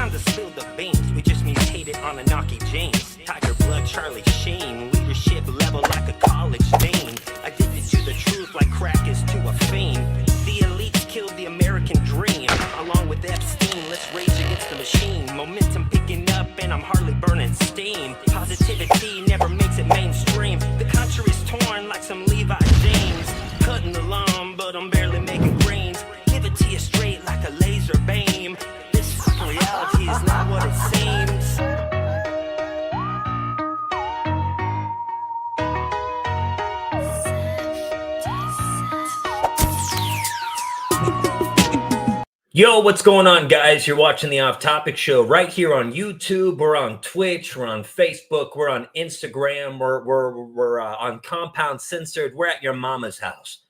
time to spill the beans. We just mutated on Anaki James. Tiger blood, Charlie Sheen. Leadership level like a college dean. Addicted to the truth like crack is to a fiend. The elites killed the American dream. Along with Epstein, let's rage against the machine. Momentum picking up and I'm hardly burning steam. Positivity never makes it mainstream. The country is torn like some Levi James. Cutting the lawn, but I'm barely making brains. Give it to you straight like a laser beam. This fucking reality is not what it seems. Yo, what's going on, guys? You're watching the Off Topic Show right here on YouTube. We're on Twitch. We're on Facebook. We're on Instagram. We're on Compound Censored. We're at your mama's house.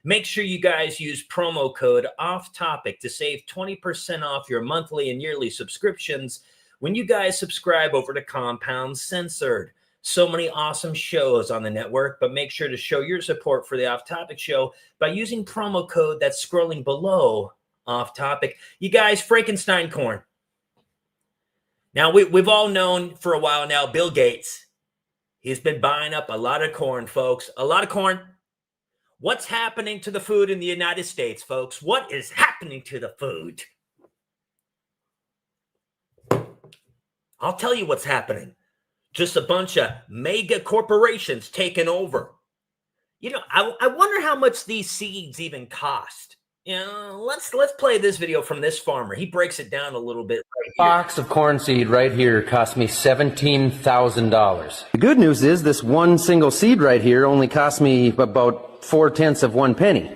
Make sure you guys use promo code Off Topic to save 20% off your monthly and yearly subscriptions when you guys subscribe over to Compound Censored. So many awesome shows on the network, but make sure to show your support for the Off Topic Show by using promo code that's scrolling below Off Topic. You guys, Frankenstein corn. Now, we've all known for a while now, Bill Gates, he's been buying up a lot of corn, folks. A lot of corn. What's happening to the food in the United States, folks? What is happening to the food? I'll tell you what's happening. Just a bunch of MAGA corporations taking over. You know, I wonder how much these seeds even cost. You know, let's play this video from this farmer. He breaks it down a little bit right here. Box of corn seed right here cost me $17,000. The good news is this one single seed right here only cost me about 4/10 of 1 penny.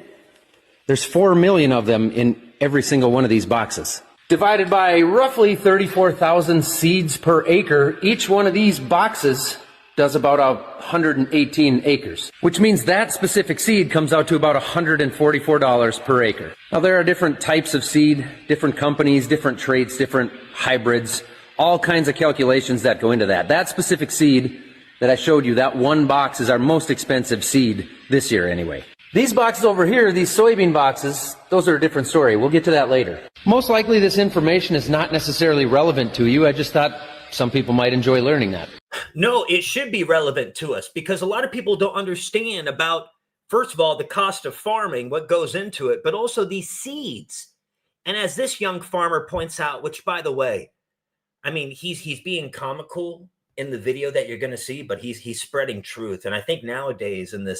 There's 4 million of them in every single one of these boxes. Divided by roughly 34,000 seeds per acre, each one of these boxes does about 118 acres, which means that specific seed comes out to about $144 per acre. Now, there are different types of seed, different companies, different traits, different hybrids, all kinds of calculations that go into that. That specific seed that I showed you, that one box, is our most expensive seed this year anyway. These boxes over here, these soybean boxes, those are a different story. We'll get to that later. Most likely this information is not necessarily relevant to you. I just thought some people might enjoy learning that. No, it should be relevant to us because a lot of people don't understand about, first of all, the cost of farming, what goes into it, but also these seeds. And as this young farmer points out, which, by the way, I mean, he's being comical in the video that you're going to see, but he's spreading truth. And I think nowadays in the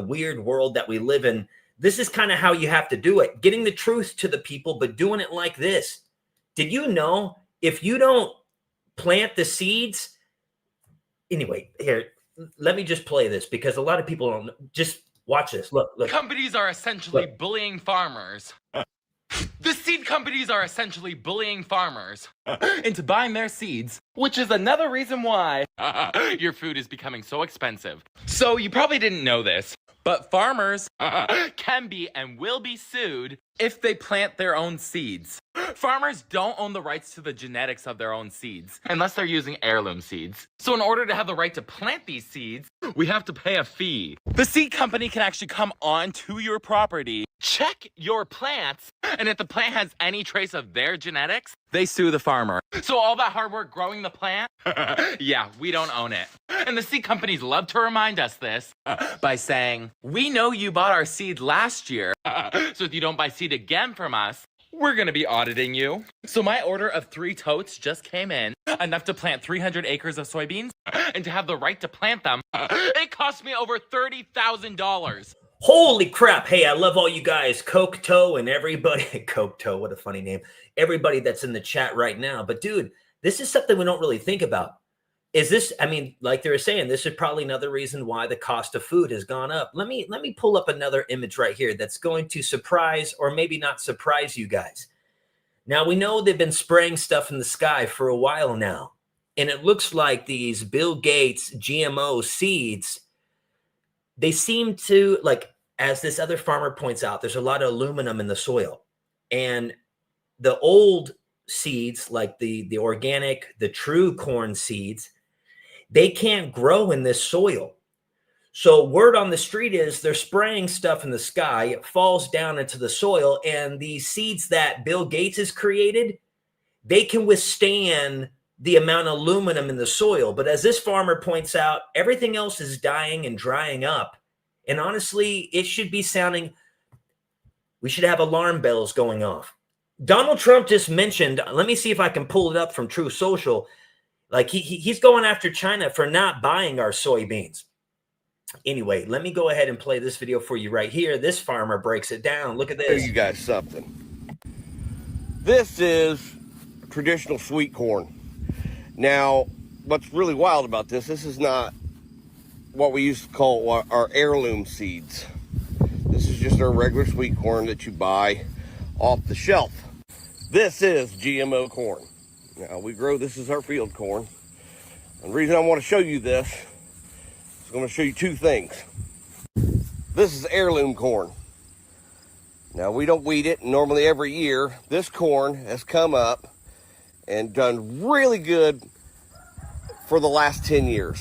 weird world that we live in, this is kind of how you have to do it. Getting the truth to the people, but doing it like this. Did you know if you don't plant the seeds? Anyway, here, let me just play this because a lot of people don't. Just watch this. Look. Companies are essentially bullying farmers. The seed companies are essentially bullying farmers into buying their seeds, which is another reason why your food is becoming so expensive. So you probably didn't know this, but farmers can be and will be sued if they plant their own seeds. Farmers don't own the rights to the genetics of their own seeds unless they're using heirloom seeds. So in order to have the right to plant these seeds, we have to pay a fee. The seed company can actually come onto your property, check your plants, and if the plant has any trace of their genetics, they sue the farmer. So all that hard work growing the plant, yeah, we don't own it. And the seed companies love to remind us this by saying, we know you bought our seed last year, so if you don't buy seed again from us, we're gonna be auditing you. So my order of 3 totes just came in, enough to plant 300 acres of soybeans, and to have the right to plant them, it cost me over $30,000. Holy crap. Hey, I love all you guys. Coke Toe and everybody. Coke Toe, what a funny name. Everybody that's in the chat right now. But dude, this is something we don't really think about. Is this, I mean, like they were saying, this is probably another reason why the cost of food has gone up. Let me pull up another image right here that's going to surprise or maybe not surprise you guys. Now, we know they've been spraying stuff in the sky for a while now. And it looks like these Bill Gates GMO seeds, they seem to, like, as this other farmer points out, there's a lot of aluminum in the soil. And the old seeds, like the organic, the true corn seeds, they can't grow in this soil. So word on the street is they're spraying stuff in the sky. It falls down into the soil. And these seeds that Bill Gates has created, they can withstand the amount of aluminum in the soil. But as this farmer points out, everything else is dying and drying up. And honestly, it should be sounding, we should have alarm bells going off. Donald Trump just mentioned, let me see if I can pull it up from True Social. Like he's going after China for not buying our soybeans. Anyway, let me go ahead and play this video for you right here. This farmer breaks it down. Look at this. Show you guys something. This is traditional sweet corn. Now, what's really wild about this is not what we used to call our heirloom seeds. This is just our regular sweet corn that you buy off the shelf. This is GMO corn. Now, we grow this as our field corn. And the reason I want to show you this is I'm going to show you two things. This is heirloom corn. Now, we don't weed it. Normally every year, this corn has come up and done really good for the last 10 years.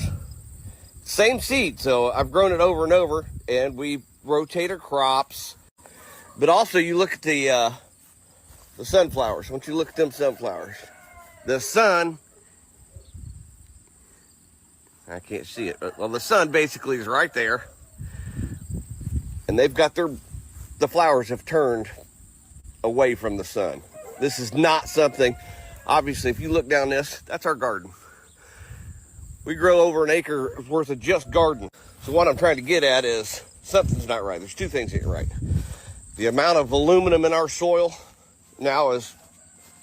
Same seed, so I've grown it over and over, and we rotate our crops. But also, you look at the sunflowers. Once you look at them sunflowers, the sun, I can't see it, but well, the sun basically is right there, and they've got the flowers have turned away from the sun. This is not something, obviously, if you look down this, that's our garden. We grow over an acre worth of just garden. So what I'm trying to get at is something's not right. There's two things here right. The amount of aluminum in our soil now is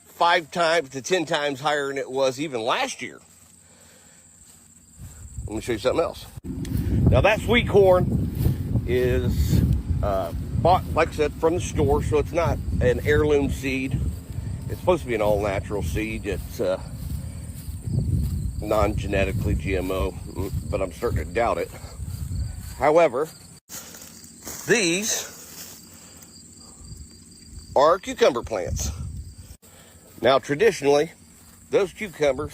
5 times to 10 times higher than it was even last year. Let me show you something else. Now that sweet corn is bought, like I said, from the store, so it's not an heirloom seed. It's supposed to be an all-natural seed. It's non-genetically GMO, but I'm starting to doubt it. However, these are cucumber plants. Now, traditionally, those cucumbers,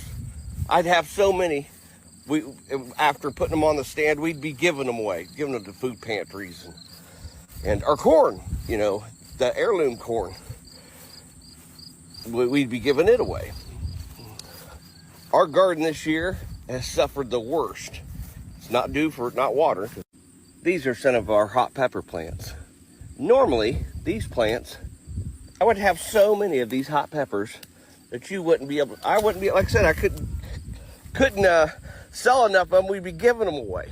I'd have so many, after putting them on the stand, we'd be giving them away, giving them to food pantries. And our corn, you know, the heirloom corn, we'd be giving it away. Our garden this year has suffered the worst. It's not due for not water. These are some of our hot pepper plants. Normally, these plants, I would have so many of these hot peppers that you wouldn't be able, I wouldn't be, like I said, I couldn't sell enough of them. We'd be giving them away.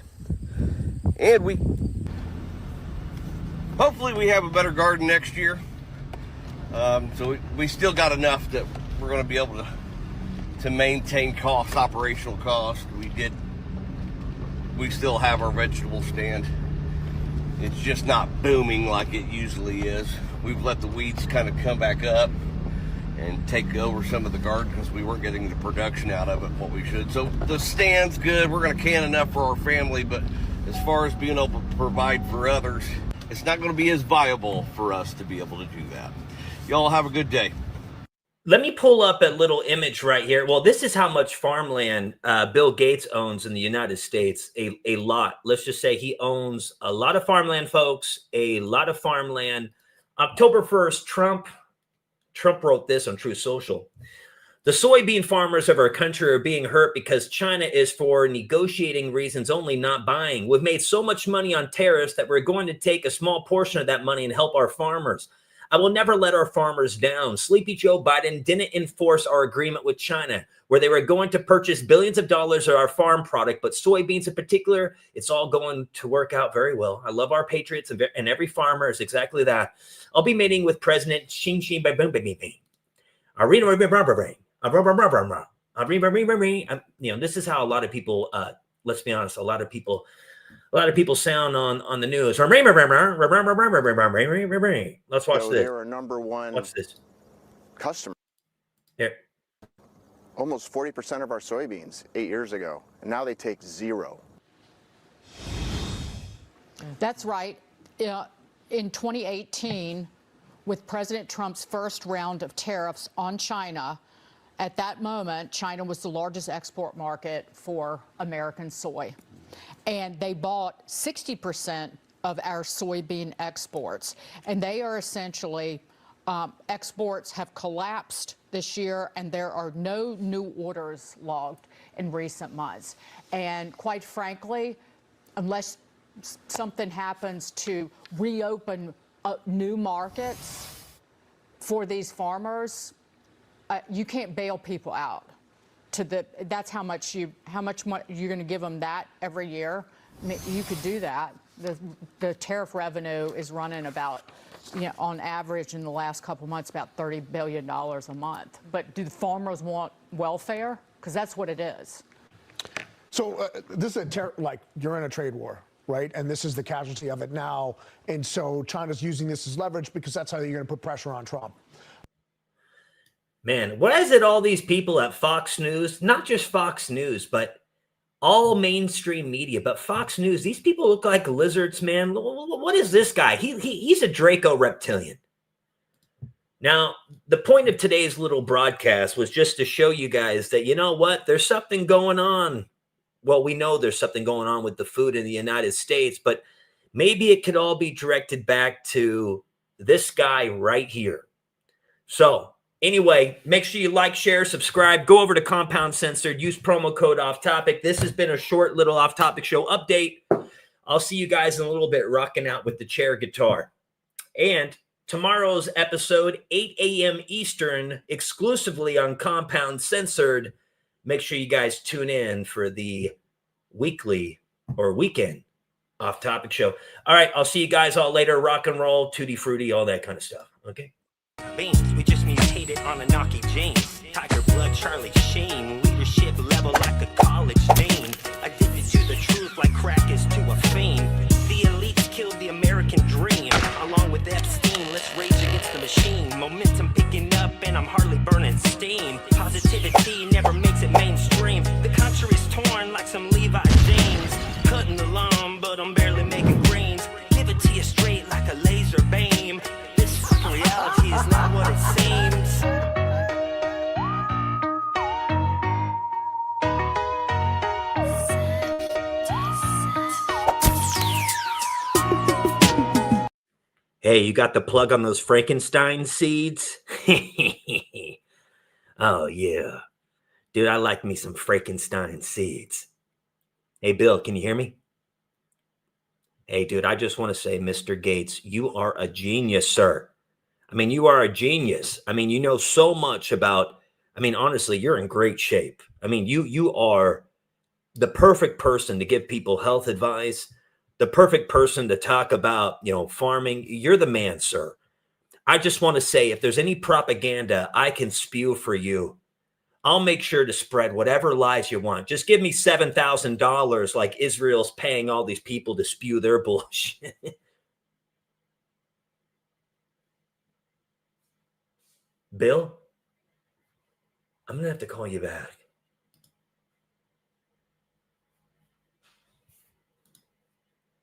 And hopefully we have a better garden next year. So we still got enough that we're going to be able to maintain costs, operational costs. We still have our vegetable stand. It's just not booming like it usually is. We've let the weeds kind of come back up and take over some of the garden because we weren't getting the production out of it what we should. So the stand's good. We're going to can enough for our family, but as far as being able to provide for others, it's not going to be as viable for us to be able to do that. Y'all have a good day. Let me pull up a little image right here. Well, this is how much farmland Bill Gates owns in the United States. A lot. Let's just say he owns a lot of farmland, folks. A lot of farmland. October 1st, Trump wrote this on True Social. The soybean farmers of our country are being hurt because China is, for negotiating reasons only, not buying. We've made so much money on tariffs that we're going to take a small portion of that money and help our farmers. I will never let our farmers down. Sleepy Joe Biden didn't enforce our agreement with China, where they were going to purchase billions of dollars of our farm product, but soybeans in particular, it's all going to work out very well. I love our patriots, and every farmer is exactly that. I'll be meeting with President Xi Jinping. You know, this is how a lot of people, let's be honest, a lot of people sound on the news. Let's watch So this. they're our number one Watch this. customer. Here. Almost 40% of our soybeans 8 years ago, and now they take 0. That's right. In 2018, with President Trump's first round of tariffs on China, at that moment, China was the largest export market for American soy. And they bought 60% of our soybean exports. And they are essentially exports have collapsed this year, and there are no new orders logged in recent months. And quite frankly, unless something happens to reopen new markets for these farmers, you can't bail people out. That's how much you're going to give them that every year. I mean, you could do that. The tariff revenue is running about, on average in the last couple of months, about $30 billion a month. But do the farmers want welfare? Because that's what it is. So this is you're in a trade war, right? And this is the casualty of it now. And so China's using this as leverage because that's how you're going to put pressure on Trump. Man, why is it all these people at Fox News, not just Fox News, but all mainstream media, but Fox News, these people look like lizards, man. What is this guy? He's a Draco reptilian. Now, the point of today's little broadcast was just to show you guys that, you know what, there's something going on. Well, we know there's something going on with the food in the United States, but maybe it could all be directed back to this guy right here. So, anyway, make sure you like, share, subscribe. Go over to Compound Censored. Use promo code OFFTOPIC. This has been a short little off-topic show update. I'll see you guys in a little bit rocking out with the chair guitar. And tomorrow's episode, 8 a.m. Eastern, exclusively on Compound Censored. Make sure you guys tune in for the weekly or weekend off-topic show. All right, I'll see you guys all later. Rock and roll, tutti frutti, all that kind of stuff. Okay? Beans, we just mutated on a knocky James. Tiger blood, Charlie Sheen. Leadership level like a college dean. Addicted to the truth like crack is to a fiend. The elites killed the American dream. Along with Epstein, let's rage against the machine. Momentum picking up and I'm hardly burning steam. Positivity never makes it mainstream. The country's torn like some Levi James. Cutting the lawn, but I'm barely making greens. Give it to you straight like a laser beam. Reality is not what it seems. Hey, you got the plug on those Frankenstein seeds? Oh, yeah. Dude, I like me some Frankenstein seeds. Hey, Bill, can you hear me? Hey, dude, I just want to say, Mr. Gates, you are a genius, sir. I mean, you are a genius. I mean, you know so much about, I mean, honestly, you're in great shape. I mean, you are the perfect person to give people health advice, the perfect person to talk about, farming. You're the man, sir. I just want to say, if there's any propaganda I can spew for you, I'll make sure to spread whatever lies you want. Just give me $7,000 like Israel's paying all these people to spew their bullshit. Bill, I'm going to have to call you back.